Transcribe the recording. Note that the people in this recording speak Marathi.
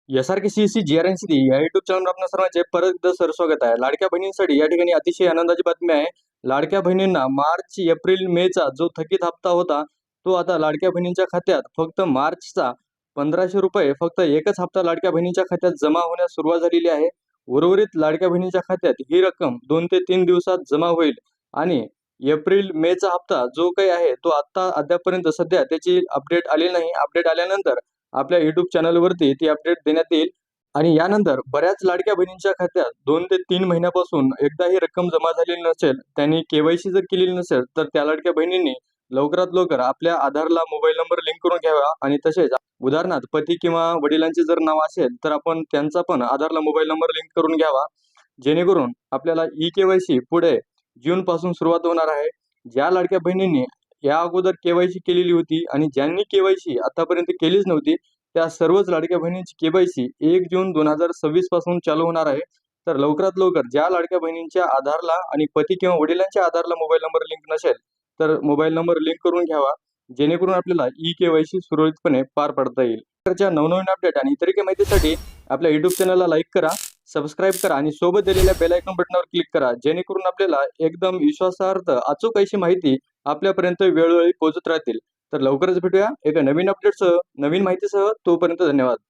SRKCC GRNC या युट्यूब चॅनलवर आपल्या सर्वांचे परत एकदा स्वागत आहे। लाडक्या बहिणींसाठी या ठिकाणी अतिशय आनंदाची बातमी आहे। लाडक्या बहिणींना मार्च, एप्रिल, मेचा जो थकीत हप्ता होता तो आता लाडक्या बहिणींच्या खात्यात फक्त मार्चचा 1500 रुपये फक्त एकच हप्ता लाडक्या बहिणींच्या खात्यात जमा होण्यास सुरुवात झालेली आहे। उर्वरित लाडक्या बहिणींच्या खात्यात ही रक्कम 2 ते 3 दिवसात जमा होईल आणि एप्रिल, मेचा हप्ता जो काही आहे तो आता अद्यापपर्यंत सध्या त्याची अपडेट आली नाही। अपडेट आल्यानंतर आपल्या YouTube चॅनलवरती ती अपडेट देण्यात येईल आणि यानंतर बऱ्याच लाडक्या बहिणींच्या खात्यात 2 ते 3 महिन्यापासून एकदा ही रक्कम जमा झालेली नसेल, त्यांनी KYC जर केलेली नसेल तर त्या लाडक्या बहिणींनी लवकरात लवकर आपल्या आधारला मोबाईल नंबर लिंक करून घ्यावा आणि तसेच उदाहरणार्थ पती किंवा वडिलांचे जर नाव असेल तर आपण त्यांचा पण आधारला मोबाईल नंबर लिंक करून घ्यावा, जेणेकरून आपल्याला KYC पुढे जून पासून सुरुवात होणार आहे। ज्या लाडक्या बहिणींनी या अगोदर KYC केलेली होती आणि ज्यांनी KYC आतापर्यंत केलीच नव्हती त्या सर्वच लाडक्या बहिणींची KYC 1 जून 2026 पासून चालू होणार आहे। तर लवकरात लवकर ज्या लाडक्या बहिणींच्या आधारला आणि पती किंवा वडिलांच्या आधारला मोबाईल नंबर लिंक नसेल तर मोबाईल नंबर लिंक करून घ्यावा, जेणेकरून आपल्याला KYC सुरळीतपणे पार पाडता येईल। त्याच्या नवनवीन अपडेट आणि इतर काही माहितीसाठी आपल्या YouTube चॅनलला लाईक करा, सबस्क्राइब करा आणि सोबत दिलेल्या बेल आयकॉन बटनावर क्लिक करा, जेणेकरून आपल्याला एकदम विश्वासार्ह अचूक अशी माहिती आपल्यापर्यंत वेळोवेळी पोहोचत राहतील। तर लवकरच भेटूया एका नवीन अपडेटसह, नवीन माहितीसह। तोपर्यंत धन्यवाद।